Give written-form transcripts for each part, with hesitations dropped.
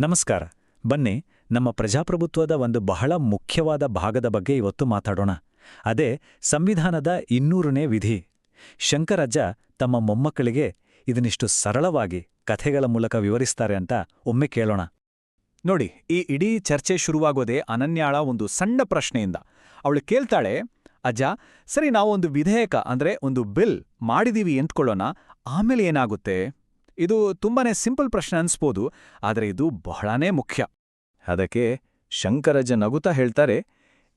ನಮಸ್ಕಾರ. ಬನ್ನಿ, ನಮ್ಮ ಪ್ರಜಾಪ್ರಭುತ್ವದ ಒಂದು ಬಹಳ ಮುಖ್ಯವಾದ ಭಾಗದ ಬಗ್ಗೆ ಇವತ್ತು ಮಾತಾಡೋಣ. ಅದೇ ಸಂವಿಧಾನದ 200ನೇ ವಿಧಿ. ಶಂಕರಜ್ಜ ತಮ್ಮ ಮೊಮ್ಮಕ್ಕಳಿಗೆ ಇದನ್ನಿಷ್ಟು ಸರಳವಾಗಿ ಕಥೆಗಳ ಮೂಲಕ ವಿವರಿಸ್ತಾರೆ ಅಂತ ಒಮ್ಮೆ ಕೇಳೋಣ. ನೋಡಿ, ಈ ಇಡೀ ಚರ್ಚೆ ಶುರುವಾಗೋದೇ ಅನನ್ಯಾಳ ಒಂದು ಸಣ್ಣ ಪ್ರಶ್ನೆಯಿಂದ. ಅವಳು ಕೇಳ್ತಾಳೆ, ಅಜ್ಜ, ಸರಿ, ನಾವು ಒಂದು ವಿಧೇಯಕ ಅಂದ್ರೆ ಒಂದು ಬಿಲ್ ಮಾಡಿದೀವಿ ಎಂತ್ಕೊಳ್ಳೋಣ, ಆಮೇಲೆ ಏನಾಗುತ್ತೆ? ಇದು ತುಂಬಾನೇ ಸಿಂಪಲ್ ಪ್ರಶ್ನೆ ಅನ್ಸ್ಬೋದು, ಆದರೆ ಇದು ಬಹಳನೇ ಮುಖ್ಯ. ಅದಕ್ಕೆ ಶಂಕರಜ್ಜ ನಗುತ್ತಾ ಹೇಳ್ತಾರೆ,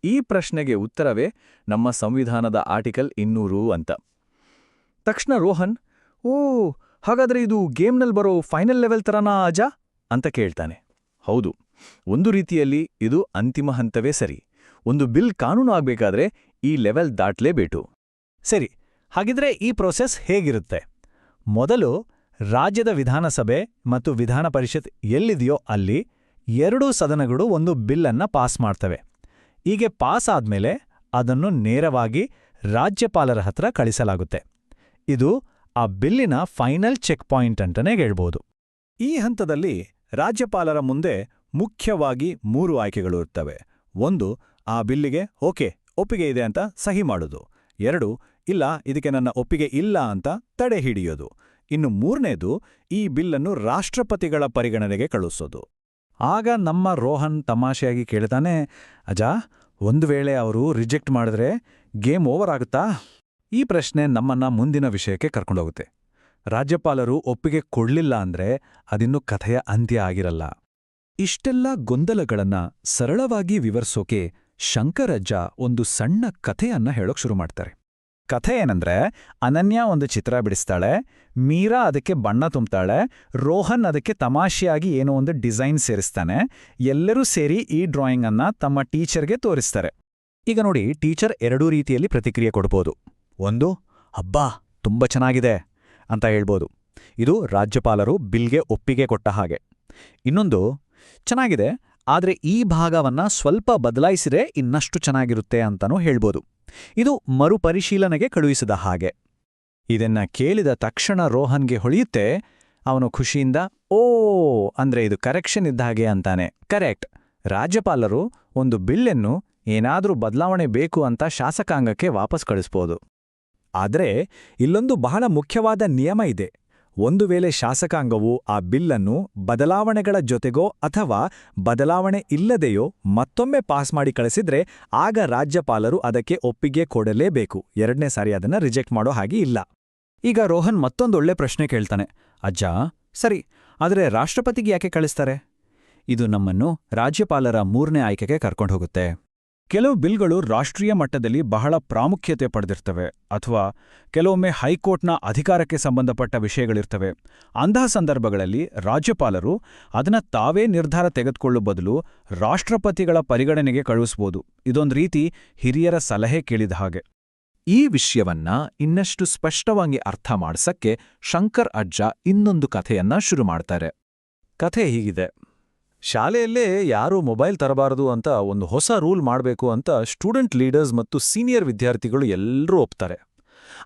ಈ ಪ್ರಶ್ನೆಗೆ ಉತ್ತರವೇ ನಮ್ಮ ಸಂವಿಧಾನದ ಆರ್ಟಿಕಲ್ 200 ಅಂತ. ತಕ್ಷಣ ರೋಹನ್, ಓ, ಹಾಗಾದ್ರೆ ಇದು ಗೇಮ್ನಲ್ಲಿ ಬರೋ ಫೈನಲ್ ಲೆವೆಲ್ ತರನಾ ಅಜ್ಜ ಅಂತ ಕೇಳ್ತಾನೆ. ಹೌದು, ಒಂದು ರೀತಿಯಲ್ಲಿ ಇದು ಅಂತಿಮ ಹಂತವೇ ಸರಿ. ಒಂದು ಬಿಲ್ ಕಾನೂನು ಆಗ್ಬೇಕಾದ್ರೆ ಈ ಲೆವೆಲ್ ದಾಟ್ಲೇಬೇಕು. ಸರಿ, ಹಾಗಿದ್ರೆ ಈ ಪ್ರೋಸೆಸ್ ಹೇಗಿರುತ್ತೆ? ಮೊದಲು ರಾಜ್ಯದ ವಿಧಾನಸಭೆ ಮತ್ತು ವಿಧಾನ ಪರಿಷತ್ ಎಲ್ಲಿದೆಯೋ ಅಲ್ಲಿ ಎರಡೂ ಸದನಗಳು ಒಂದು ಬಿಲ್ಲನ್ನ ಪಾಸ್ ಮಾಡ್ತವೆ. ಹೀಗೆ ಪಾಸ್ ಆದ್ಮೇಲೆ ಅದನ್ನು ನೇರವಾಗಿ ರಾಜ್ಯಪಾಲರ ಹತ್ರ ಕಳಿಸಲಾಗುತ್ತೆ. ಇದು ಆ ಬಿಲ್ಲಿನ ಫೈನಲ್ ಚೆಕ್ ಪಾಯಿಂಟ್ ಅಂತಾನೆ ಹೇಳ್ಬೋದು. ಈ ಹಂತದಲ್ಲಿ ರಾಜ್ಯಪಾಲರ ಮುಂದೆ ಮುಖ್ಯವಾಗಿ 3 ಆಯ್ಕೆಗಳು ಇರ್ತವೆ. 1, ಆ ಬಿಲ್ಲಿಗೆ ಒಪ್ಪಿಗೆ ಇದೆ ಅಂತ ಸಹಿ ಮಾಡೋದು. 2, ಇಲ್ಲ, ಇದಕ್ಕೆ ನನ್ನ ಒಪ್ಪಿಗೆ ಇಲ್ಲ ಅಂತ ತಡೆ ಹಿಡಿಯೋದು. ಇನ್ನು 3ನೇದು, ಈ ಬಿಲ್ಲನ್ನು ರಾಷ್ಟ್ರಪತಿಗಳ ಪರಿಗಣನೆಗೆ ಕಳುಹಿಸೋದು. ಆಗ ನಮ್ಮ ರೋಹನ್ ತಮಾಷೆಯಾಗಿ ಕೇಳ್ತಾನೆ, ಅಜ್ಜ, ಒಂದು ವೇಳೆ ಅವರು ರಿಜೆಕ್ಟ್ ಮಾಡಿದ್ರೆ ಗೇಮ್ ಓವರ್ ಆಗುತ್ತಾ? ಈ ಪ್ರಶ್ನೆ ನಮ್ಮನ್ನ ಮುಂದಿನ ವಿಷಯಕ್ಕೆ ಕರ್ಕೊಂಡೋಗುತ್ತೆ. ರಾಜ್ಯಪಾಲರು ಒಪ್ಪಿಗೆ ಕೊಡ್ಲಿಲ್ಲ ಅಂದ್ರೆ ಅದಿನ್ನೂ ಕಥೆಯ ಅಂತ್ಯ ಆಗಿರಲ್ಲ. ಇಷ್ಟೆಲ್ಲ ಗೊಂದಲಗಳನ್ನ ಸರಳವಾಗಿ ವಿವರಿಸೋಕೆ ಶಂಕರಜ್ಜ ಒಂದು ಸಣ್ಣ ಕಥೆಯನ್ನ ಹೇಳೋಕ್ ಶುರು ಮಾಡ್ತಾರೆ. ಕಥೆ ಏನಂದ್ರೆ, ಅನನ್ಯ ಒಂದು ಚಿತ್ರ ಬಿಡಿಸ್ತಾಳೆ, ಮೀರಾ ಅದಕ್ಕೆ ಬಣ್ಣ ತುಂಬ್ತಾಳೆ, ರೋಹನ್ ಅದಕ್ಕೆ ತಮಾಷೆಯಾಗಿ ಏನೋ ಒಂದು ಡಿಸೈನ್ ಸೇರಿಸ್ತಾನೆ. ಎಲ್ಲರೂ ಸೇರಿ ಈ ಡ್ರಾಯಿಂಗ್ ಅನ್ನ ತಮ್ಮ ಟೀಚರ್ಗೆ ತೋರಿಸ್ತಾರೆ. ಈಗ ನೋಡಿ, ಟೀಚರ್ 2 ರೀತಿಯಲ್ಲಿ ಪ್ರತಿಕ್ರಿಯೆ ಕೊಡ್ಬೋದು. ಒಂದು, ಅಬ್ಬಾ, ತುಂಬಾ ಚೆನ್ನಾಗಿದೆ ಅಂತ ಹೇಳ್ಬೋದು. ಇದು ರಾಜ್ಯಪಾಲರು ಬಿಲ್ಗೆ ಒಪ್ಪಿಗೆ ಕೊಟ್ಟ ಹಾಗೆ. ಇನ್ನೊಂದು, ಚೆನ್ನಾಗಿದೆ, ಆದ್ರೆ ಈ ಭಾಗವನ್ನ ಸ್ವಲ್ಪ ಬದಲಾಯಿಸಿದ್ರೆ ಇನ್ನಷ್ಟು ಚೆನ್ನಾಗಿರುತ್ತೆ ಅಂತನೂ ಹೇಳ್ಬೋದು. ಇದು ಮರುಪರಿಶೀಲನೆಗೆ ಕಳುಹಿಸಿದ ಹಾಗೆ. ಇದನ್ನ ಕೇಳಿದ ತಕ್ಷಣ ರೋಹನ್ಗೆ ಹೊಳೆಯುತ್ತೆ. ಅವನು ಖುಷಿಯಿಂದ, ಓ, ಅಂದ್ರೆ ಇದು ಕರೆಕ್ಷನ್ ಇದ್ದ ಹಾಗೆ ಅಂತಾನೆ. ಕರೆಕ್ಟ್, ರಾಜ್ಯಪಾಲರು ಒಂದು ಬಿಲ್ಲನ್ನು ಏನಾದ್ರೂ ಬದಲಾವಣೆ ಬೇಕು ಅಂತ ಶಾಸಕಾಂಗಕ್ಕೆ ವಾಪಸ್ ಕಳಿಸ್ಬೋದು. ಆದ್ರೆ ಇಲ್ಲೊಂದು ಬಹಳ ಮುಖ್ಯವಾದ ನಿಯಮ ಇದೆ. ಒಂದು ವೇಳೆ ಶಾಸಕಾಂಗವು ಆ ಬಿಲ್ಲನ್ನು ಬದಲಾವಣೆಗಳ ಜೊತೆಗೋ ಅಥವಾ ಬದಲಾವಣೆ ಇಲ್ಲದೆಯೋ ಮತ್ತೊಮ್ಮೆ ಪಾಸ್ ಮಾಡಿ ಕಳಿಸಿದ್ರೆ ಆಗ ರಾಜ್ಯಪಾಲರು ಅದಕ್ಕೆ ಒಪ್ಪಿಗೆ ಕೊಡಲೇಬೇಕು. 2ನೇ ಸಾರಿ ಅದನ್ನ ರಿಜೆಕ್ಟ್ ಮಾಡೋ ಹಾಗೆ ಇಲ್ಲ. ಈಗ ರೋಹನ್ ಮತ್ತೊಂದೊಳ್ಳೆ ಪ್ರಶ್ನೆ ಕೇಳ್ತಾನೆ, ಅಜ್ಜ, ಸರಿ, ಆದರೆ ರಾಷ್ಟ್ರಪತಿಗೆ ಯಾಕೆ ಕಳಿಸ್ತಾರೆ? ಇದು ನಮ್ಮನ್ನು ರಾಜ್ಯಪಾಲರ 3ನೇ ಆಯ್ಕೆಗೆ ಕರ್ಕೊಂಡು ಹೋಗುತ್ತೆ. ಕೆಲವು ಬಿಲ್ಗಳು ರಾಷ್ಟ್ರೀಯ ಮಟ್ಟದಲ್ಲಿ ಬಹಳ ಪ್ರಾಮುಖ್ಯತೆ ಪಡೆದಿರ್ತವೆ, ಅಥವಾ ಕೆಲವೊಮ್ಮೆ ಹೈಕೋರ್ಟ್ನ ಅಧಿಕಾರಕ್ಕೆ ಸಂಬಂಧಪಟ್ಟ ವಿಷಯಗಳಿರ್ತವೆ. ಅಂತಹ ಸಂದರ್ಭಗಳಲ್ಲಿ ರಾಜ್ಯಪಾಲರು ಅದನ್ನ ತಾವೇ ನಿರ್ಧಾರ ತೆಗೆದುಕೊಳ್ಳೋ ಬದಲು ರಾಷ್ಟ್ರಪತಿಗಳ ಪರಿಗಣನೆಗೆ ಕಳುಹಿಸಬಹುದು. ಇದೊಂದು ರೀತಿ ಹಿರಿಯರ ಸಲಹೆ ಕೇಳಿದ ಹಾಗೆ. ಈ ವಿಷಯವನ್ನ ಇನ್ನಷ್ಟು ಸ್ಪಷ್ಟವಾಗಿ ಅರ್ಥ ಮಾಡ್ಸಕ್ಕೆ ಶಂಕರ್ ಅಜ್ಜ ಇನ್ನೊಂದು ಕಥೆಯನ್ನ ಶುರು ಮಾಡ್ತಾರೆ. ಕಥೆ ಹೀಗಿದೆ. ಶಾಲೆಯಲ್ಲೇ ಯಾರೂ ಮೊಬೈಲ್ ತರಬಾರದು ಅಂತ ಒಂದು ಹೊಸ ರೂಲ್ ಮಾಡಬೇಕು ಅಂತ ಸ್ಟೂಡೆಂಟ್ ಲೀಡರ್ಸ್ ಮತ್ತು ಸೀನಿಯರ್ ವಿದ್ಯಾರ್ಥಿಗಳು ಎಲ್ಲರೂ ಒಪ್ತಾರೆ.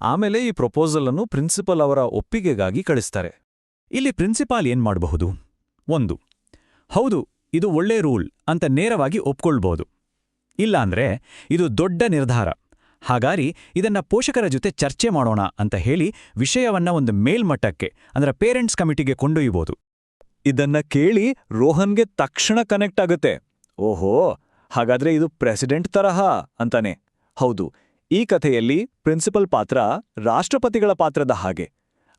ಆಮೇಲೆ ಈ ಪ್ರಪೋಸಲ್ ಅನ್ನು ಪ್ರಿನ್ಸಿಪಲ್ ಅವರ ಒಪ್ಪಿಗೆಗಾಗಿ ಕಳಿಸ್ತಾರೆ. ಇಲ್ಲಿ ಪ್ರಿನ್ಸಿಪಾಲ್ ಏನ್ ಮಾಡಬಹುದು? 1, ಹೌದು, ಇದು ಒಳ್ಳೆ ರೂಲ್ ಅಂತ ನೇರವಾಗಿ ಒಪ್ಕೊಳ್ಬಹುದು. ಇಲ್ಲಾಂದ್ರೆ, ಇದು ದೊಡ್ಡ ನಿರ್ಧಾರ, ಹಾಗಾರಿ ಇದನ್ನ ಪೋಷಕರ ಜೊತೆ ಚರ್ಚೆ ಮಾಡೋಣ ಅಂತ ಹೇಳಿ ವಿಷಯವನ್ನ ಒಂದು ಮೇಲ್ಮಟ್ಟಕ್ಕೆ ಅಂದ್ರೆ ಪೇರೆಂಟ್ಸ್ ಕಮಿಟಿಗೆ ಕೊಂಡೊಯ್ಯಬಹುದು. ಇದನ್ನ ಕೇಳಿ ರೋಹನ್ಗೆ ತಕ್ಷಣ ಕನೆಕ್ಟ್ ಆಗುತ್ತೆ. ಓಹೋ, ಹಾಗಾದ್ರೆ ಇದು ಪ್ರೆಸಿಡೆಂಟ್ ತರಹ ಅಂತಾನೆ. ಹೌದು, ಈ ಕಥೆಯಲ್ಲಿ ಪ್ರಿನ್ಸಿಪಲ್ ಪಾತ್ರ ರಾಷ್ಟ್ರಪತಿಗಳ ಪಾತ್ರದ ಹಾಗೆ,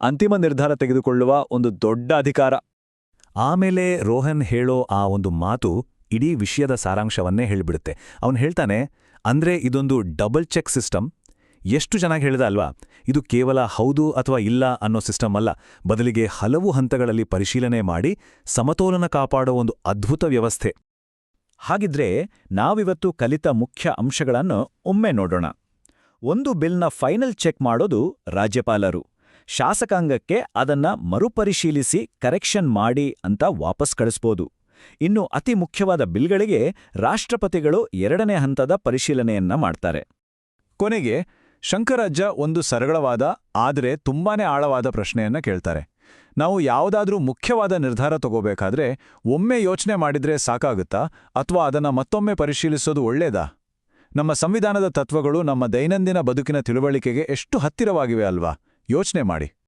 ಅಂತಿಮ ನಿರ್ಧಾರ ತೆಗೆದುಕೊಳ್ಳುವ ಒಂದು ದೊಡ್ಡ ಅಧಿಕಾರ. ಆಮೇಲೆ ರೋಹನ್ ಹೇಳೋ ಆ ಒಂದು ಮಾತು ಇಡೀ ವಿಷಯದ ಸಾರಾಂಶವನ್ನೇ ಹೇಳಿಬಿಡುತ್ತೆ. ಅವನು ಹೇಳ್ತಾನೆ, ಅಂದ್ರೆ ಇದೊಂದು ಡಬಲ್ ಚೆಕ್ ಸಿಸ್ಟಮ್. ಎಷ್ಟು ಚೆನ್ನಾಗಿ ಹೇಳಿದ ಅಲ್ವಾ? ಇದು ಕೇವಲ ಹೌದು ಅಥವಾ ಇಲ್ಲ ಅನ್ನೋ ಸಿಸ್ಟಮ್ ಅಲ್ಲ, ಬದಲಿಗೆ ಹಲವು ಹಂತಗಳಲ್ಲಿ ಪರಿಶೀಲನೆ ಮಾಡಿ ಸಮತೋಲನ ಕಾಪಾಡೋ ಒಂದು ಅದ್ಭುತ ವ್ಯವಸ್ಥೆ. ಹಾಗಿದ್ರೆ ನಾವಿವತ್ತು ಕಲಿತ ಮುಖ್ಯ ಅಂಶಗಳನ್ನು ಒಮ್ಮೆ ನೋಡೋಣ. ಒಂದು ಬಿಲ್ನ ಫೈನಲ್ ಚೆಕ್ ಮಾಡೋದು ರಾಜ್ಯಪಾಲರು. ಶಾಸಕಾಂಗಕ್ಕೆ ಅದನ್ನ ಮರುಪರಿಶೀಲಿಸಿ ಕರೆಕ್ಷನ್ ಮಾಡಿ ಅಂತ ವಾಪಸ್ ಕಳಿಸ್ಬೋದು. ಇನ್ನು ಅತಿ ಮುಖ್ಯವಾದ ಬಿಲ್ಗಳಿಗೆ ರಾಷ್ಟ್ರಪತಿಗಳು 2ನೇ ಹಂತದ ಪರಿಶೀಲನೆಯನ್ನ ಮಾಡ್ತಾರೆ. ಕೊನೆಗೆ ಶಂಕರಜ್ಜ ಒಂದು ಸರಳವಾದ ಆದರೆ ತುಂಬಾನೇ ಆಳವಾದ ಪ್ರಶ್ನೆಯನ್ನ ಕೇಳ್ತಾರೆ. ನಾವು ಯಾವುದಾದ್ರೂ ಮುಖ್ಯವಾದ ನಿರ್ಧಾರ ತಗೋಬೇಕಾದ್ರೆ ಒಮ್ಮೆ ಯೋಚನೆ ಮಾಡಿದ್ರೆ ಸಾಕಾಗುತ್ತಾ ಅಥವಾ ಅದನ್ನ ಮತ್ತೊಮ್ಮೆ ಪರಿಶೀಲಿಸೋದು ಒಳ್ಳೇದಾ? ನಮ್ಮ ಸಂವಿಧಾನದ ತತ್ವಗಳು ನಮ್ಮ ದೈನಂದಿನ ಬದುಕಿನ ತಿಳುವಳಿಕೆಗೆ ಎಷ್ಟು ಹತ್ತಿರವಾಗಿವೆ ಅಲ್ವಾ? ಯೋಚನೆ ಮಾಡಿ.